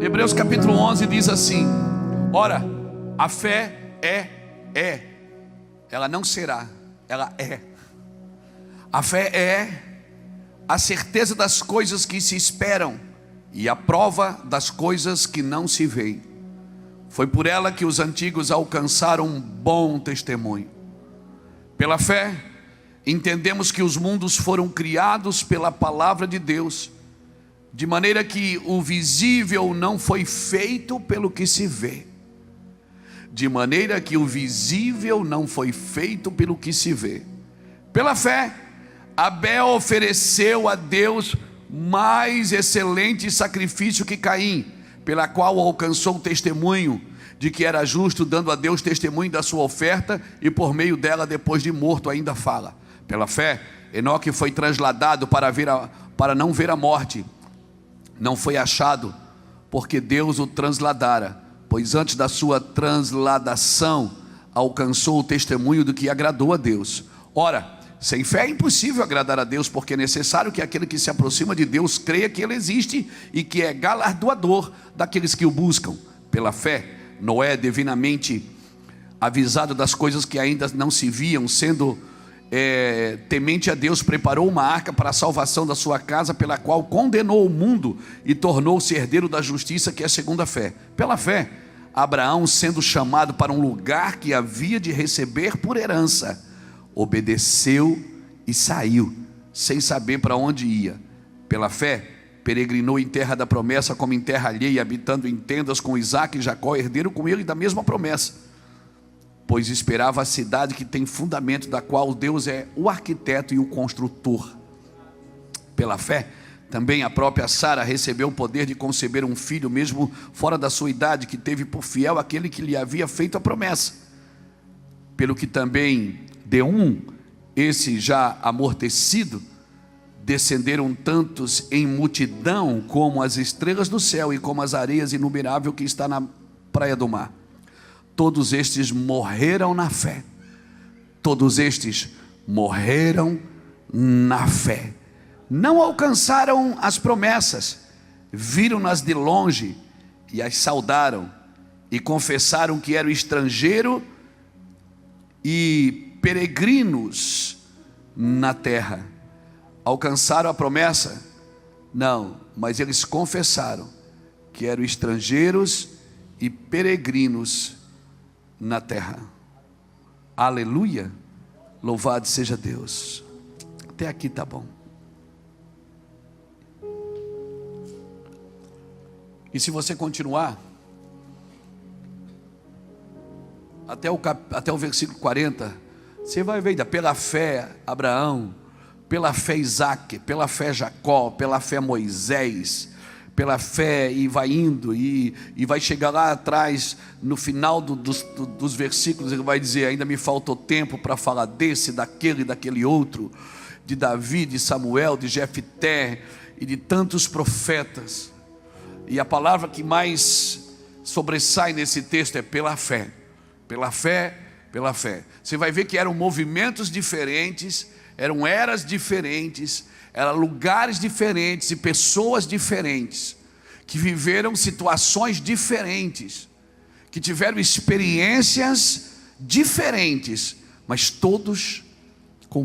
Hebreus capítulo 11 diz assim: ora, a fé ela não será, ela é. A fé é a certeza das coisas que se esperam e a prova das coisas que não se veem. Foi por ela que os antigos alcançaram um bom testemunho. Pela fé, entendemos que os mundos foram criados pela palavra de Deus, de maneira que o visível não foi feito pelo que se vê. De maneira que o visível não foi feito pelo que se vê. Pela fé, Abel ofereceu a Deus mais excelente sacrifício que Caim, pela qual alcançou o testemunho de que era justo, dando a Deus testemunho da sua oferta, e por meio dela, depois de morto, ainda fala. Pela fé, Enoque foi transladado para não ver a morte. Não foi achado, porque Deus o transladara, pois antes da sua transladação alcançou o testemunho do que agradou a Deus. Ora, sem fé é impossível agradar a Deus, porque é necessário que aquele que se aproxima de Deus creia que Ele existe e que é galardoador daqueles que o buscam. Pela fé, Noé, divinamente avisado das coisas que ainda não se viam, sendo temente a Deus, preparou uma arca para a salvação da sua casa, pela qual condenou o mundo e tornou-se herdeiro da justiça, que é segundo a fé. Pela fé, Abraão, sendo chamado para um lugar que havia de receber por herança, obedeceu e saiu, sem saber para onde ia. Pela fé, peregrinou em terra da promessa, como em terra alheia, habitando em tendas com Isaque e Jacó, herdeiro com ele da mesma promessa, pois esperava a cidade que tem fundamento, da qual Deus é o arquiteto e o construtor. Pela fé, também a própria Sara recebeu o poder de conceber um filho, mesmo fora da sua idade, que teve por fiel aquele que lhe havia feito a promessa. Pelo que também de esse já amortecido, descenderam tantos em multidão como as estrelas do céu e como as areias inumeráveis que está na praia do mar. Todos estes morreram na fé. Todos estes morreram na fé. Não alcançaram as promessas, viram-nas de longe e as saudaram, e confessaram que eram estrangeiro e peregrinos na terra. Alcançaram a promessa? Não, mas eles confessaram que eram estrangeiros e peregrinos na terra. Aleluia, louvado seja Deus. Até aqui tá bom. E se você continuar até o versículo 40, você vai ver, pela fé Abraão, pela fé Isaque, pela fé Jacó, pela fé Moisés, pela fé, e vai indo, e vai chegar lá atrás, no final dos versículos, ele vai dizer: ainda me faltou tempo para falar desse, daquele outro, de Davi, de Samuel, de Jefté, e de tantos profetas. E a palavra que mais sobressai nesse texto é pela fé. Pela fé, pela fé. Você vai ver que eram movimentos diferentes, eram eras diferentes, eram lugares diferentes e pessoas diferentes, que viveram situações diferentes, que tiveram experiências diferentes, mas todos com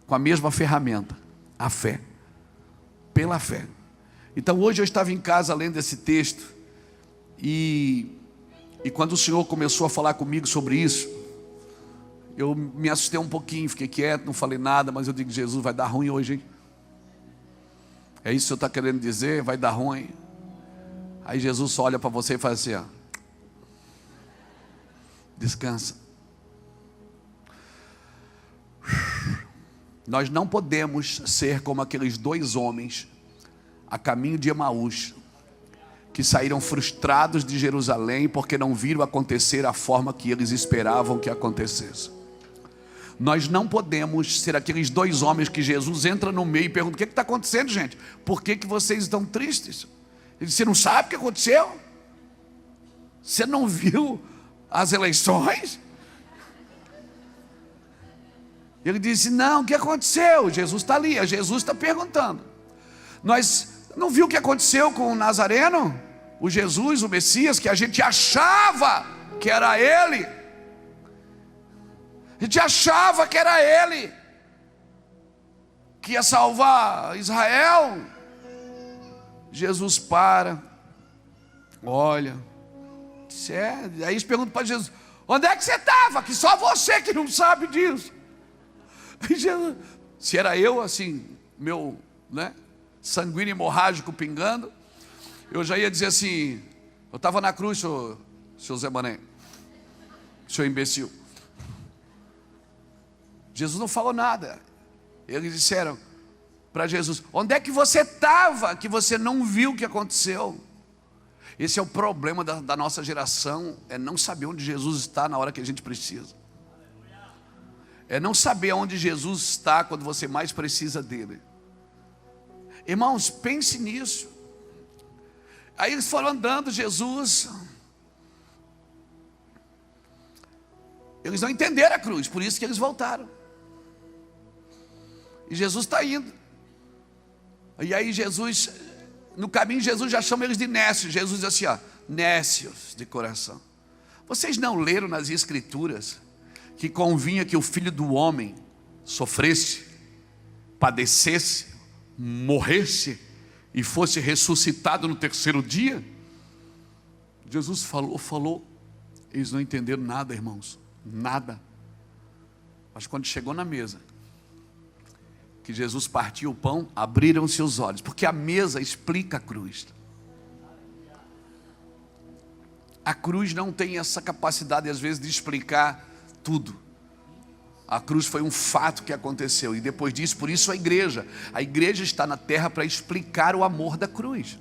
a mesma ferramenta, a fé. Pela fé. Então hoje eu estava em casa lendo esse texto, e quando o Senhor começou a falar comigo sobre isso, eu me assustei um pouquinho, fiquei quieto, não falei nada, mas eu digo: Jesus, vai dar ruim hoje, hein? É isso que o Senhor está querendo dizer? Vai dar ruim. Aí Jesus só olha para você e faz assim, ó: descansa. Nós não podemos ser como aqueles dois homens a caminho de Emaús, que saíram frustrados de Jerusalém porque não viram acontecer a forma que eles esperavam que acontecesse. Nós não podemos ser aqueles dois homens que Jesus entra no meio e pergunta: o que está acontecendo, gente? Por que vocês estão tristes? Ele disse: você não sabe o que aconteceu? Você não viu as eleições? Ele disse: não, o que aconteceu? Jesus está ali, Jesus está perguntando. Nós não viu o que aconteceu com o Nazareno? o Jesus, o Messias, que a gente achava que era Ele. A gente achava que era Ele, que ia salvar Israel. Jesus para, olha, aí eles perguntam para Jesus: onde é que você estava? Que só você que não sabe disso. E Jesus, se era eu, assim, meu, sanguíneo hemorrágico pingando, eu já ia dizer assim: eu estava na cruz, seu Zé Mané, seu imbecil. Jesus não falou nada. Eles disseram para Jesus: onde é que você estava que você não viu o que aconteceu? Esse é o problema da nossa geração, é não saber onde Jesus está na hora que a gente precisa. É não saber onde Jesus está quando você mais precisa dele. Irmãos, pense nisso. Aí eles foram andando, Jesus, eles não entenderam a cruz, por isso que eles voltaram. E Jesus está indo. E aí Jesus, no caminho, Jesus já chama eles de nécios. Jesus diz assim, nécios de coração. Vocês não leram nas Escrituras que convinha que o Filho do Homem sofresse, padecesse, morresse e fosse ressuscitado no terceiro dia? Jesus falou, eles não entenderam nada, irmãos, nada. Mas quando chegou na mesa, que Jesus partiu o pão, abriram-se os olhos, porque a mesa explica a cruz. A cruz não tem essa capacidade, às vezes, de explicar tudo. A cruz foi um fato que aconteceu, e depois disso, por isso a igreja está na terra para explicar o amor da cruz.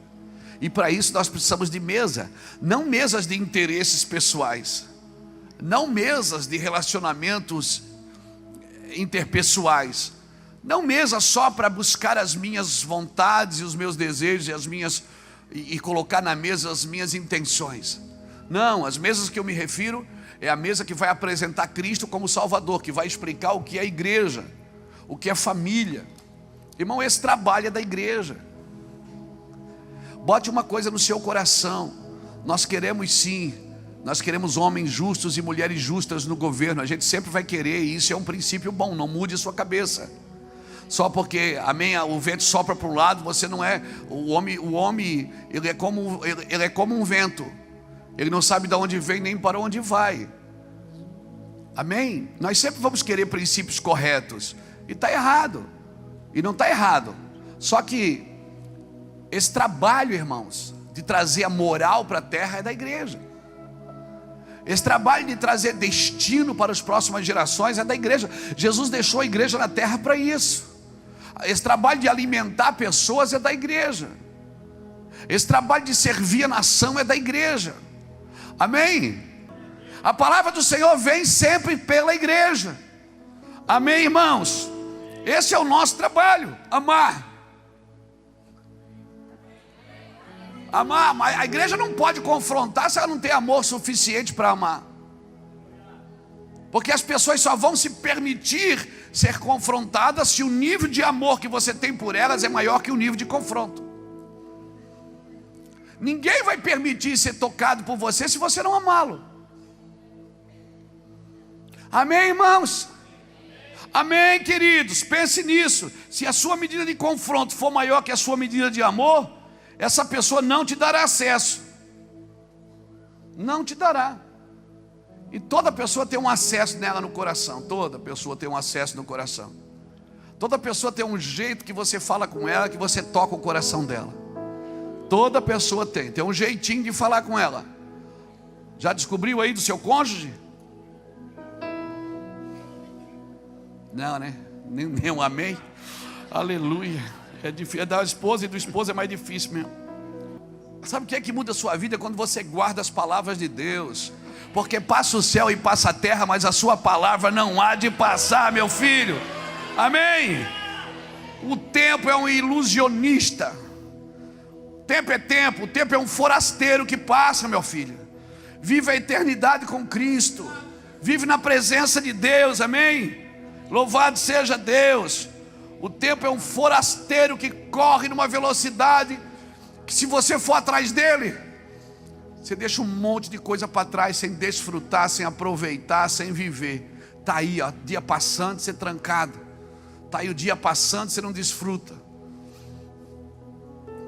E para isso nós precisamos de mesa, não mesas de interesses pessoais, não mesas de relacionamentos interpessoais, não mesa só para buscar as minhas vontades e os meus desejos e colocar na mesa as minhas intenções. Não, as mesas que eu me refiro é a mesa que vai apresentar Cristo como Salvador, que vai explicar o que é igreja, o que é família. Irmão, esse trabalho é da igreja. Bote uma coisa no seu coração: nós queremos sim, nós queremos homens justos e mulheres justas no governo. A gente sempre vai querer, e isso é um princípio bom, não mude a sua cabeça. Só porque, amém, o vento sopra para um lado, você não é, o homem ele é como um vento, ele não sabe de onde vem nem para onde vai, amém? Nós sempre vamos querer princípios corretos, e está errado, e não está errado, só que esse trabalho, irmãos, de trazer a moral para a terra é da igreja. Esse trabalho de trazer destino para as próximas gerações é da igreja. Jesus deixou a igreja na terra para isso. Esse trabalho de alimentar pessoas é da igreja. Esse trabalho de servir a nação é da igreja. Amém? A palavra do Senhor vem sempre pela igreja. Amém, irmãos? Esse é o nosso trabalho, amar. Amar, mas a igreja não pode confrontar se ela não tem amor suficiente para amar. Porque as pessoas só vão se permitir ser confrontadas se o nível de amor que você tem por elas é maior que o nível de confronto. Ninguém vai permitir ser tocado por você se você não amá-lo. Amém, irmãos? Amém, queridos? Pense nisso. Se a sua medida de confronto for maior que a sua medida de amor, essa pessoa não te dará acesso. Não te dará. E toda pessoa tem um acesso nela no coração. Toda pessoa tem um acesso no coração. Toda pessoa tem um jeito que você fala com ela, que você toca o coração dela. Toda pessoa tem um jeitinho de falar com ela. Já descobriu aí do seu cônjuge? Não, né? Nem um amém? Aleluia. É difícil, é da esposa e do esposo é mais difícil mesmo. Sabe o que é que muda a sua vida? Quando você guarda as palavras de Deus. Porque passa o céu e passa a terra, mas a sua palavra não há de passar, meu filho. Amém? O tempo é um ilusionista. Tempo, o tempo é um forasteiro que passa, meu filho. Vive a eternidade com Cristo. Vive na presença de Deus, amém? Louvado seja Deus. O tempo é um forasteiro que corre numa velocidade que, se você for atrás dele, Você deixa um monte de coisa para trás, sem desfrutar, sem aproveitar, sem viver. Está aí, ó, dia passando, você trancado. Está aí o dia passando, você não desfruta.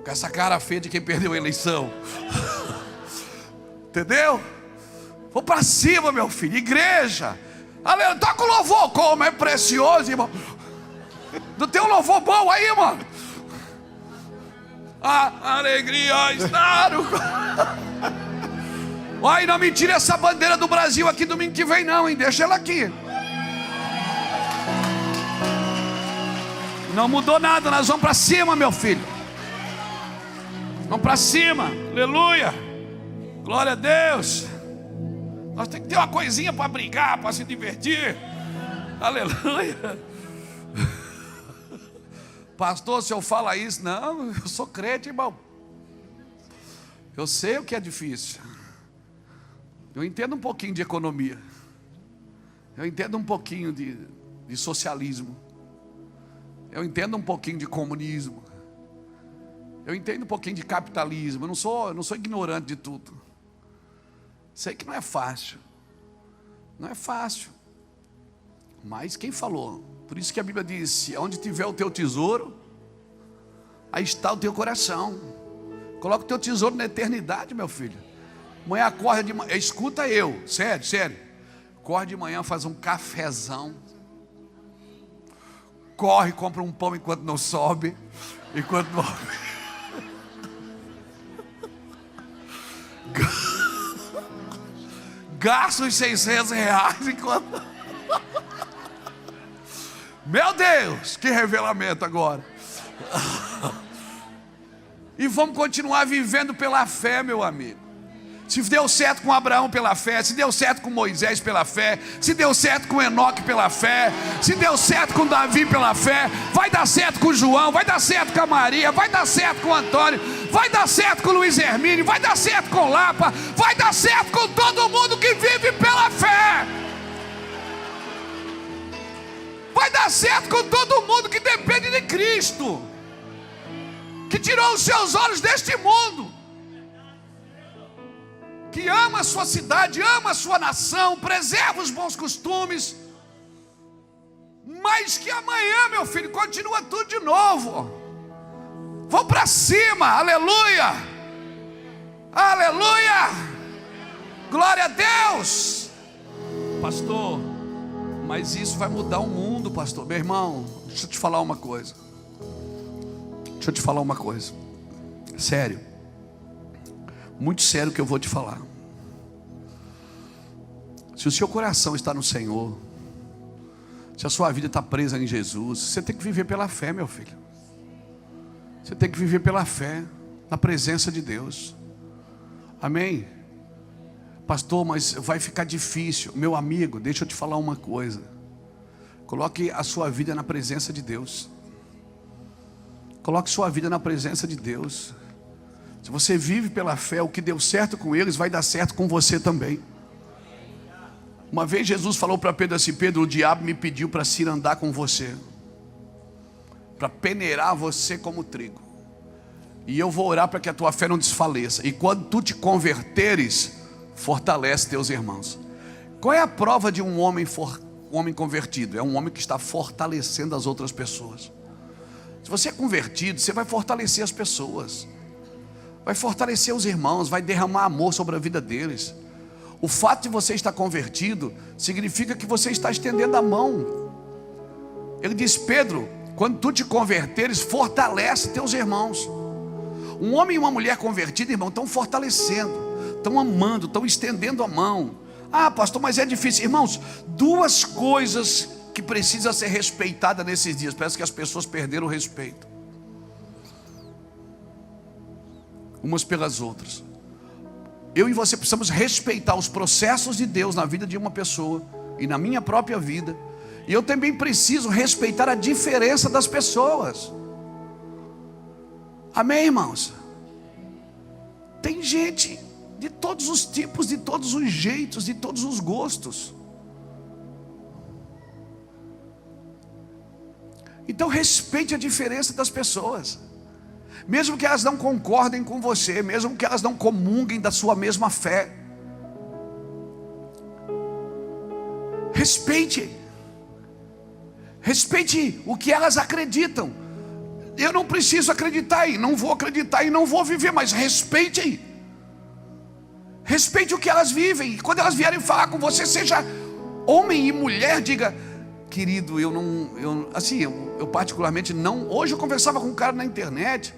Com essa cara feia de quem perdeu a eleição. Entendeu? Vou para cima, meu filho. Igreja. Aleluia. Toca o louvor. Como é precioso, irmão. Não tem um louvor bom aí, mano? A alegria está no... Ai, não me tire essa bandeira do Brasil aqui domingo que vem não, hein? Deixa ela aqui. Não mudou nada, nós vamos para cima, meu filho. Vamos para cima, aleluia. Glória a Deus. Nós temos que ter uma coisinha para brigar, para se divertir. Aleluia. Pastor, se eu falar isso, não, eu sou crente, irmão. Eu sei o que é difícil. Eu entendo um pouquinho de economia. Eu entendo um pouquinho de socialismo. Eu entendo um pouquinho de comunismo. Eu entendo um pouquinho de capitalismo. Eu não sou ignorante de tudo. Sei que não é fácil. Não é fácil. Mas quem falou? Por isso que a Bíblia diz: onde tiver o teu tesouro, aí está o teu coração. Coloca o teu tesouro na eternidade, meu filho. Amanhã acorda de manhã, escuta eu, sério. Acorda de manhã, faz um cafezão. Corre, compra um pão enquanto não sobe. Enquanto não... Gasta os R$600 enquanto... Meu Deus, que revelamento agora. E vamos continuar vivendo pela fé, meu amigo. Se deu certo com Abraão pela fé, se deu certo com Moisés pela fé, se deu certo com Enoque pela fé, se deu certo com Davi pela fé, vai dar certo com João, vai dar certo com a Maria, vai dar certo com o Antônio, vai dar certo com o Luiz Hermínio, vai dar certo com o Lapa, vai dar certo com todo mundo que vive pela fé. Vai dar certo com todo mundo que depende de Cristo, que tirou os seus olhos deste mundo, que ama a sua cidade, ama a sua nação, preserva os bons costumes, mas que amanhã, meu filho, continua tudo de novo. Vamos para cima, aleluia, aleluia, glória a Deus. Pastor, mas isso vai mudar o mundo, pastor. Meu irmão, deixa eu te falar uma coisa. Sério. Muito sério o que eu vou te falar. Se o seu coração está no Senhor, se a sua vida está presa em Jesus, você tem que viver pela fé, meu filho. Você tem que viver pela fé, na presença de Deus. Amém? Pastor, mas vai ficar difícil. Meu amigo, deixa eu te falar uma coisa. Coloque a sua vida na presença de Deus. Coloque sua vida na presença de Deus. Se você vive pela fé, o que deu certo com eles vai dar certo com você também. Uma vez Jesus falou para Pedro assim: Pedro, o diabo me pediu para se andar com você, para peneirar você como trigo, e eu vou orar para que a tua fé não desfaleça, e quando tu te converteres, fortalece teus irmãos. Qual é a prova de um homem convertido? É um homem que está fortalecendo as outras pessoas. Se você é convertido, você vai fortalecer as pessoas, vai fortalecer os irmãos, vai derramar amor sobre a vida deles. O fato de você estar convertido significa que você está estendendo a mão. Ele diz: Pedro, quando tu te converteres, fortalece teus irmãos. Um homem e uma mulher convertida, irmão, estão fortalecendo, estão amando, estão estendendo a mão. Ah, pastor, mas é difícil. Irmãos, duas coisas que precisam ser respeitadas nesses dias. Parece que as pessoas perderam o respeito umas pelas outras. Eu e você precisamos respeitar os processos de Deus na vida de uma pessoa e na minha própria vida. E eu também preciso respeitar a diferença das pessoas. Amém, irmãos? Tem gente de todos os tipos, de todos os jeitos, de todos os gostos. Então respeite a diferença das pessoas. mesmo que elas não concordem com você, mesmo que elas não comunguem da sua mesma fé. Respeite o que elas acreditam. Eu não preciso acreditar e não vou acreditar e não vou viver, mas respeite o que elas vivem. E quando elas vierem falar com você, seja homem e mulher, diga: querido, eu particularmente não. Hoje eu conversava com um cara na internet,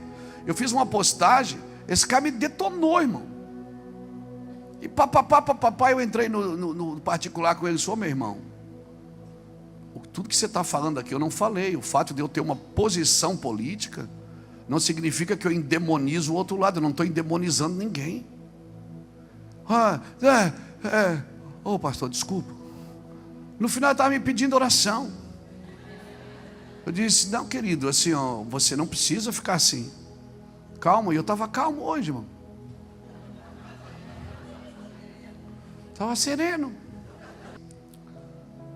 eu fiz uma postagem, esse cara me detonou, irmão. E papapá, eu entrei no particular com ele. Sou meu irmão, tudo que você está falando aqui eu não falei. O fato de eu ter uma posição política não significa que eu endemonizo o outro lado. Eu não estou endemonizando ninguém. Pastor, desculpa. No final ele estava me pedindo oração. Eu disse: não, querido, assim, você não precisa ficar assim. Calma. E eu estava calmo hoje, irmão. Estava sereno.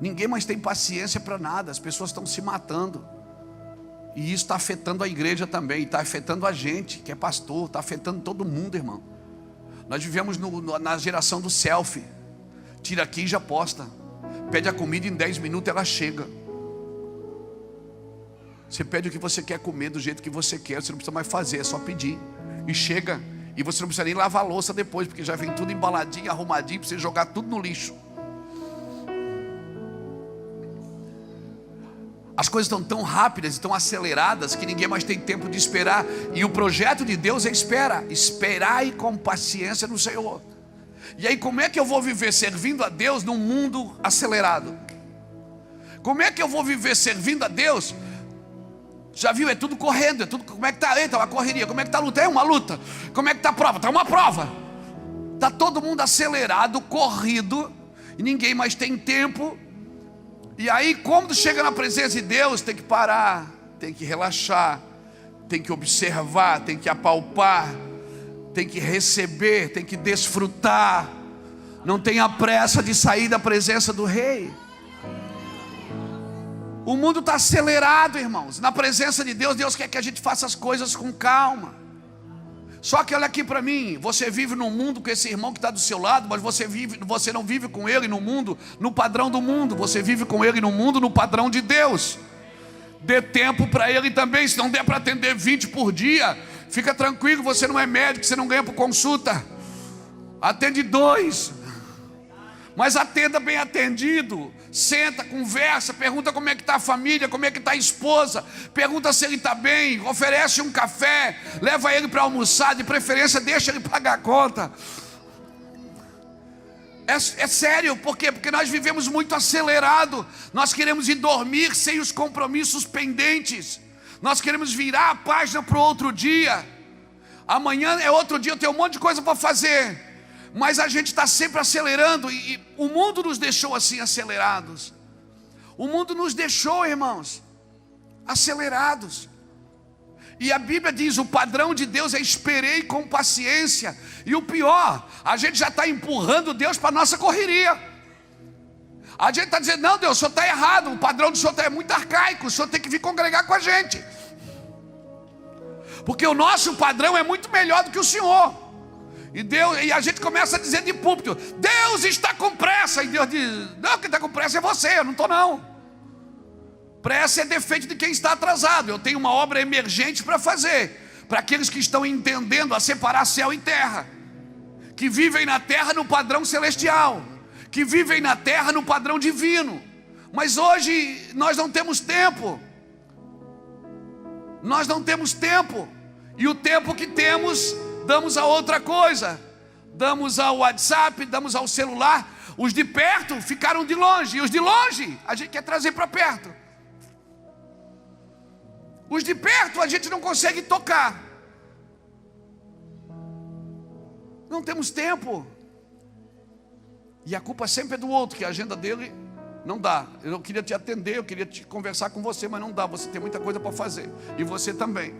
Ninguém mais tem paciência para nada. As pessoas estão se matando. E isso está afetando a igreja também. Está afetando a gente que é pastor. Está afetando todo mundo, irmão. Nós vivemos na geração do selfie. Tira aqui e já posta. Pede a comida, em 10 minutos ela chega. Você pede o que você quer comer do jeito que você quer. Você não precisa mais fazer, é só pedir. E chega. E você não precisa nem lavar a louça depois, porque já vem tudo embaladinho, arrumadinho, para você jogar tudo no lixo. As coisas estão tão rápidas e tão aceleradas que ninguém mais tem tempo de esperar. E o projeto de Deus é esperai com paciência no Senhor. E aí, como é que eu vou viver servindo a Deus num mundo acelerado? Como é que eu vou viver servindo a Deus? Já viu? É tudo correndo, é tudo. Como é que está? Eita, uma correria. Como é que está a luta? É uma luta. Como é que está a prova? Está uma prova. Está todo mundo acelerado, corrido, e ninguém mais tem tempo. E aí, quando chega na presença de Deus, tem que parar, tem que relaxar, tem que observar, tem que apalpar, tem que receber, tem que desfrutar. Não tenha pressa de sair da presença do Rei. O mundo está acelerado, irmãos. Na presença de Deus, Deus quer que a gente faça as coisas com calma. Só que olha aqui para mim, você vive num mundo com esse irmão que está do seu lado, mas você não vive com ele no mundo, no padrão do mundo. Você vive com ele no mundo, no padrão de Deus. Dê tempo para ele também. Se não der para atender 20 por dia, fica tranquilo, você não é médico, você não ganha por consulta. Atende 2. Mas atenda bem atendido. Senta, conversa, pergunta como é que está a família, como é que está a esposa, pergunta se ele está bem, oferece um café, leva ele para almoçar, de preferência deixa ele pagar a conta. É sério, por quê? Porque nós vivemos muito acelerado. Nós queremos ir dormir sem os compromissos pendentes. Nós queremos virar a página para o outro dia. Amanhã é outro dia, eu tenho um monte de coisa para fazer. Mas a gente está sempre acelerando, e o mundo nos deixou assim acelerados. O mundo nos deixou, irmãos, acelerados. E a Bíblia diz: o padrão de Deus é esperei com paciência. E o pior, a gente já está empurrando Deus para a nossa correria. A gente está dizendo: não, Deus, o Senhor está errado, o padrão do Senhor é muito arcaico, o Senhor tem que vir congregar com a gente, porque o nosso padrão é muito melhor do que o Senhor. E a gente começa a dizer de púlpito: Deus está com pressa. E Deus diz: não, quem está com pressa é você, eu não estou não. Pressa é defeito de quem está atrasado. Eu tenho uma obra emergente para fazer, para aqueles que estão entendendo a separar céu e terra, que vivem na terra no padrão celestial, que vivem na terra no padrão divino. Mas hoje nós não temos tempo. Nós não temos tempo. E o tempo que temos, damos a outra coisa. Damos ao WhatsApp, damos ao celular. Os de perto ficaram de longe, e os de longe a gente quer trazer para perto. Os de perto a gente não consegue tocar. Não temos tempo. E a culpa sempre é do outro, que a agenda dele não dá. Eu queria te atender, eu queria te conversar com você, mas não dá. Você tem muita coisa para fazer, e você também.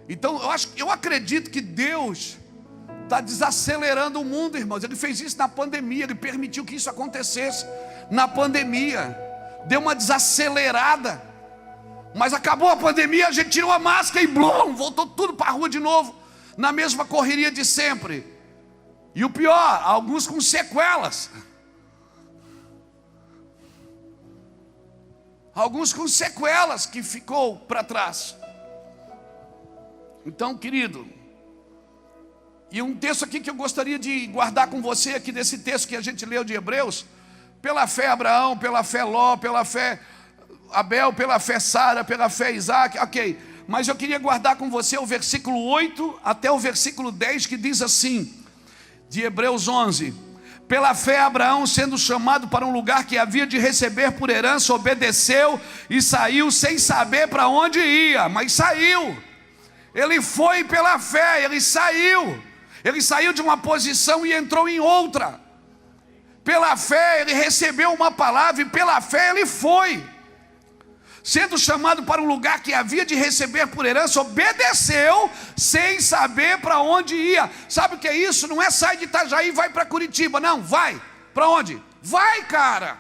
Então eu acredito que Deus está desacelerando o mundo, irmãos. Ele fez isso na pandemia. Ele permitiu que isso acontecesse na pandemia. Deu uma desacelerada. Mas acabou a pandemia, a gente tirou a máscara e blum, voltou tudo para a rua de novo, na mesma correria de sempre. E o pior, alguns com sequelas. Alguns com sequelas que ficou para trás. Então, querido, e um texto aqui que eu gostaria de guardar com você, aqui desse texto que a gente leu de Hebreus: pela fé Abraão, pela fé Ló, pela fé Abel, pela fé Sara, pela fé Isaac, ok. Mas eu queria guardar com você o versículo 8 até o versículo 10, que diz assim, de Hebreus 11: pela fé Abraão, sendo chamado para um lugar que havia de receber por herança, obedeceu e saiu sem saber para onde ia, mas saiu. Ele foi pela fé, ele saiu de uma posição e entrou em outra. Pela fé ele recebeu uma palavra e pela fé ele foi. Sendo chamado para um lugar que havia de receber por herança, obedeceu sem saber para onde ia. Sabe o que é isso? Não é sai de Itajaí e vai para Curitiba, não, vai. Para onde? Vai, cara.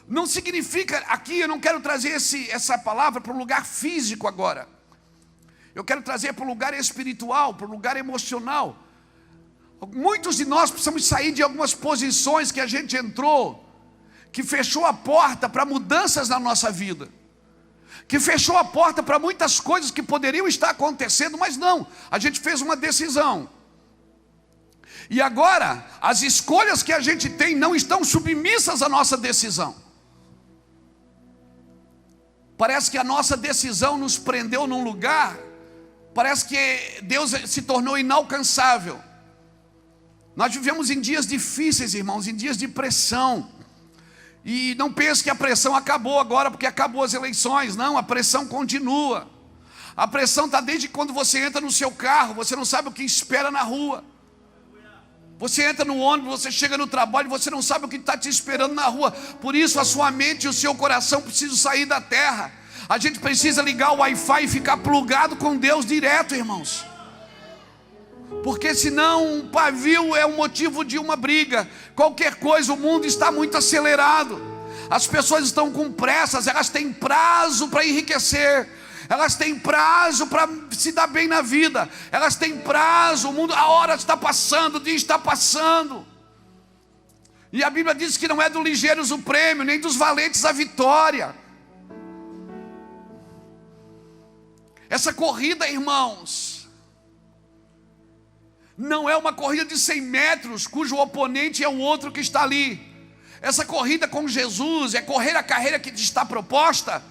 Não significa, aqui eu não quero trazer essa palavra para um lugar físico agora. Eu quero trazer para um lugar espiritual, para um lugar emocional. Muitos de nós precisamos sair de algumas posições que a gente entrou, que fechou a porta para mudanças na nossa vida, que fechou a porta para muitas coisas que poderiam estar acontecendo, mas não, a gente fez uma decisão. E agora, as escolhas que a gente tem não estão submissas à nossa decisão. Parece que a nossa decisão nos prendeu num lugar, parece que Deus se tornou inalcançável. Nós vivemos em dias difíceis, irmãos, em dias de pressão. E não pense que a pressão acabou agora porque acabou as eleições. Não, a pressão continua. A pressão está desde quando você entra no seu carro, você não sabe o que espera na rua. Você entra no ônibus, você chega no trabalho, você não sabe o que está te esperando na rua. Por isso a sua mente e o seu coração precisam sair da terra. A gente precisa ligar o Wi-Fi e ficar plugado com Deus direto, irmãos. Porque senão um pavio é um motivo de uma briga. Qualquer coisa, o mundo está muito acelerado. As pessoas estão com pressas, elas têm prazo para enriquecer, elas têm prazo para se dar bem na vida, elas têm prazo, o mundo, a hora está passando, o dia está passando. E a Bíblia diz que não é dos ligeiros o prêmio, nem dos valentes a vitória. Essa corrida, irmãos, não é uma corrida de 100 metros, cujo oponente é o outro que está ali. Essa corrida com Jesus é correr a carreira que te está proposta.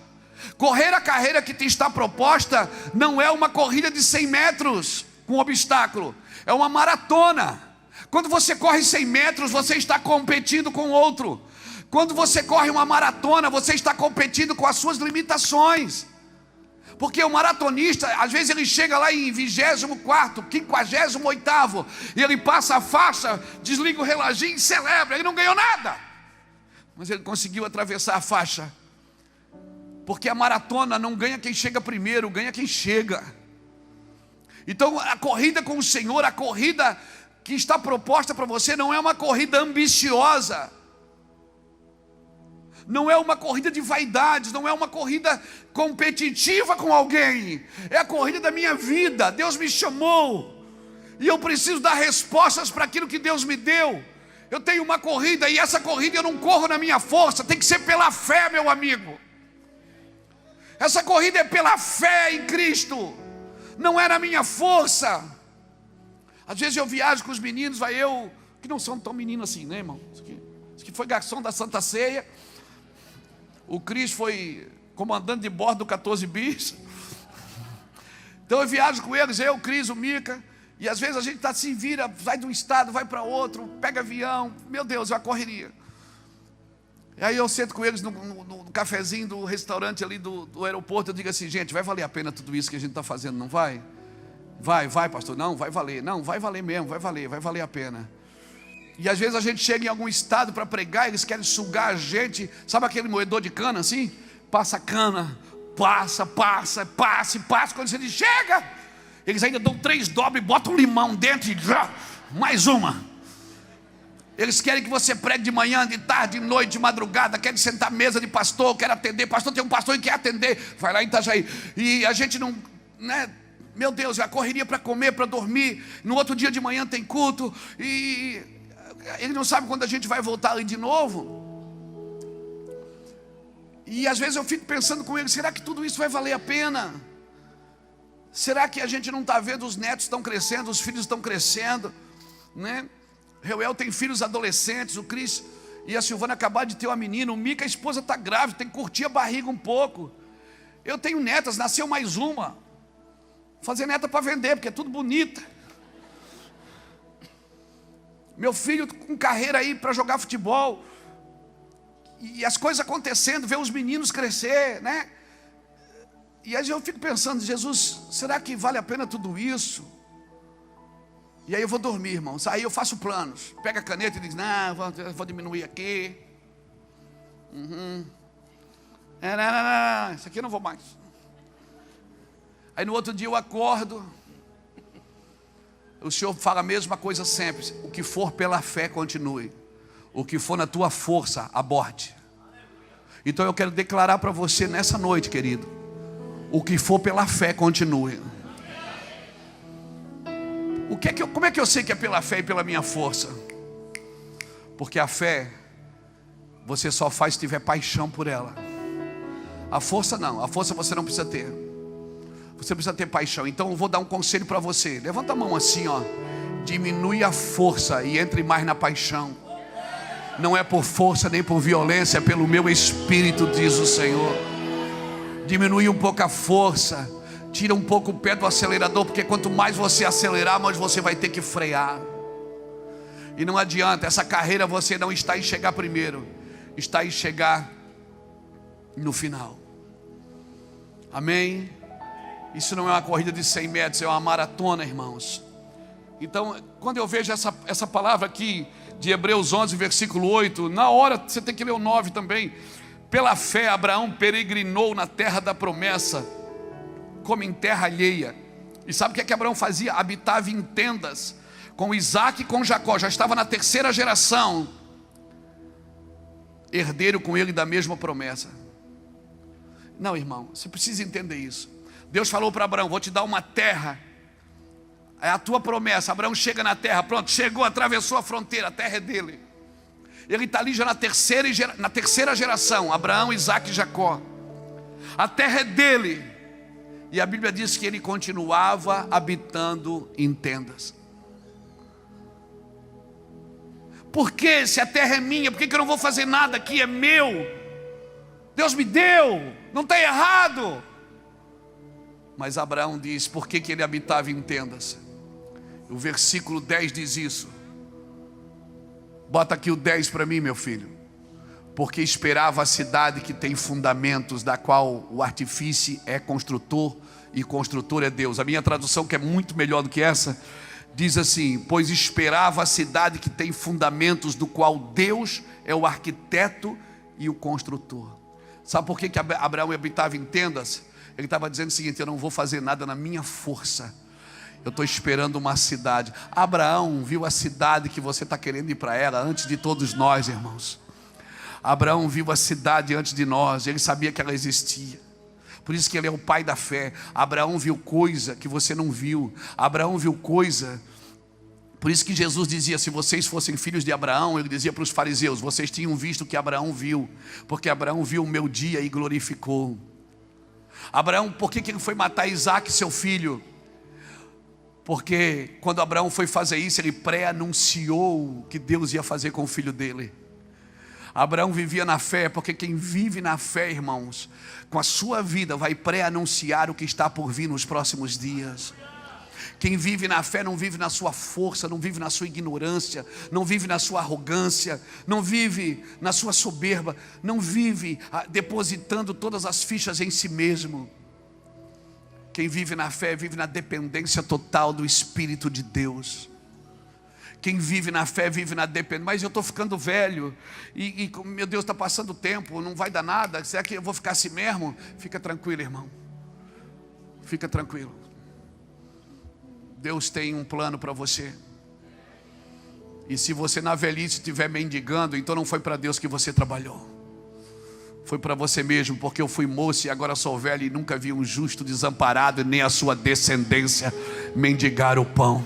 Correr a carreira que te está proposta não é uma corrida de 100 metros com obstáculo, é uma maratona. Quando você corre 100 metros, você está competindo com outro. Quando você corre uma maratona, você está competindo com as suas limitações. Porque o maratonista, às vezes ele chega lá em 24º, 58º, e ele passa a faixa, desliga o reloginho e celebra, ele não ganhou nada, mas ele conseguiu atravessar a faixa. Porque a maratona não ganha quem chega primeiro, ganha quem chega. Então a corrida com o Senhor, a corrida que está proposta para você, não é uma corrida ambiciosa, não é uma corrida de vaidades, não é uma corrida competitiva com alguém, é a corrida da minha vida. Deus me chamou e eu preciso dar respostas para aquilo que Deus me deu. Eu tenho uma corrida e essa corrida eu não corro na minha força, tem que ser pela fé, meu amigo. Essa corrida é pela fé em Cristo, não é na minha força. Às vezes eu viajo com os meninos, vai eu, que não são tão meninos assim, né, irmão? Isso aqui foi garçom da Santa Ceia. O Cris foi comandante de bordo do 14 bis. Então eu viajo com eles, eu, o Cris, o Mica. E às vezes a gente está assim, vira, vai de um estado, vai para outro, pega avião. Meu Deus, é uma correria. E aí eu sento com eles no cafezinho do restaurante ali do aeroporto. Eu digo assim, gente, vai valer a pena tudo isso que a gente está fazendo, não vai? Vai, pastor, não, vai valer. Não, vai valer mesmo, vai valer a pena. E às vezes a gente chega em algum estado para pregar, eles querem sugar a gente. Sabe aquele moedor de cana assim? Passa cana, passa. Quando você diz, chega! Eles ainda dão 3 dobras e botam um limão dentro e mais uma. Eles querem que você pregue de manhã, de tarde, de noite, de madrugada. Querem sentar à mesa de pastor, quer atender. Pastor, tem um pastor que quer atender. Vai lá em Itajaí. E a gente não, né? Meu Deus, a correria para comer, para dormir. No outro dia de manhã tem culto. E ele não sabe quando a gente vai voltar ali de novo. E às vezes eu fico pensando com ele, será que tudo isso vai valer a pena? Será que a gente não está vendo os netos estão crescendo, os filhos estão crescendo, né? Reuel tem filhos adolescentes, o Cris e a Silvana acabaram de ter uma menina, o Mica, a esposa está grávida, tem que curtir a barriga um pouco. Eu tenho netas, nasceu mais uma. Vou fazer neta para vender, porque é tudo bonita. Meu filho com carreira aí para jogar futebol. E as coisas acontecendo, ver os meninos crescer, né? E aí eu fico pensando, Jesus, será que vale a pena tudo isso? E aí eu vou dormir, irmãos. Aí eu faço planos. Pega a caneta e diz, não, vou diminuir aqui. Não, isso aqui eu não vou mais. Aí no outro dia eu acordo. O Senhor fala a mesma coisa sempre. O que for pela fé, continue. O que for na tua força, aborte. Então eu quero declarar para você nessa noite, querido. O que for pela fé, continue. Como é que eu sei que é pela fé e pela minha força? Porque a fé, você só faz se tiver paixão por ela. A força não, a força você não precisa ter. Você precisa ter paixão. Então eu vou dar um conselho para você. Levanta a mão assim, ó. Diminui a força e entre mais na paixão. Não é por força nem por violência, é pelo meu espírito, diz o Senhor. Diminui um pouco a força. Tira um pouco o pé do acelerador, porque quanto mais você acelerar, mais você vai ter que frear. E não adianta, essa carreira você não está em chegar primeiro, está em chegar no final. Amém? Isso não é uma corrida de 100 metros, é uma maratona, irmãos. Então, quando eu vejo essa palavra aqui, de Hebreus 11, versículo 8, na hora você tem que ler o 9 também. Pela fé, Abraão peregrinou na terra da promessa, como em terra alheia. E sabe o que Abraão fazia? Habitava em tendas com Isaac e com Jacó. Já estava na terceira geração, herdeiro com ele da mesma promessa. Não, irmão, você precisa entender isso. Deus falou para Abraão, vou te dar uma terra. É a tua promessa. Abraão chega na terra, pronto, chegou, atravessou a fronteira, a terra é dele. Ele está ali já na terceira geração, Abraão, Isaac e Jacó. A terra é dele. E a Bíblia diz que ele continuava habitando em tendas. Por que, se a terra é minha, por que eu não vou fazer nada aqui? É meu. Deus me deu, não está errado. Mas Abraão diz, por que ele habitava em tendas? O versículo 10 diz isso. Bota aqui o 10 para mim, meu filho. Porque esperava a cidade que tem fundamentos, da qual o artífice é construtor e construtor é Deus. A minha tradução, que é muito melhor do que essa, diz assim: pois esperava a cidade que tem fundamentos, do qual Deus é o arquiteto e o construtor. Sabe por que Abraão habitava em tendas? Ele estava dizendo o seguinte: eu não vou fazer nada na minha força, eu estou esperando uma cidade. Abraão viu a cidade que você está querendo ir para ela antes de todos nós, irmãos. Abraão viu a cidade antes de nós, ele sabia que ela existia. Por isso que ele é o pai da fé. Abraão viu coisa que você não viu. Abraão viu coisa. Por isso que Jesus dizia, se vocês fossem filhos de Abraão, ele dizia para os fariseus, vocês tinham visto o que Abraão viu, porque Abraão viu o meu dia e glorificou. Abraão, por que ele foi matar Isaac, seu filho? Porque quando Abraão foi fazer isso, ele pré-anunciou o que Deus ia fazer com o filho dele. Abraão vivia na fé, porque quem vive na fé, irmãos, com a sua vida vai pré-anunciar o que está por vir nos próximos dias. Quem vive na fé não vive na sua força, não vive na sua ignorância, não vive na sua arrogância, não vive na sua soberba, não vive depositando todas as fichas em si mesmo. Quem vive na fé vive na dependência total do Espírito de Deus. Quem vive na fé vive na dependência. Mas eu estou ficando velho e meu Deus, está passando o tempo, não vai dar nada. Será que eu vou ficar assim mesmo? Fica tranquilo, irmão. Fica tranquilo. Deus tem um plano para você. E se você na velhice estiver mendigando, então não foi para Deus que você trabalhou, foi para você mesmo, porque eu fui moço e agora sou velho e nunca vi um justo desamparado, nem a sua descendência mendigar o pão.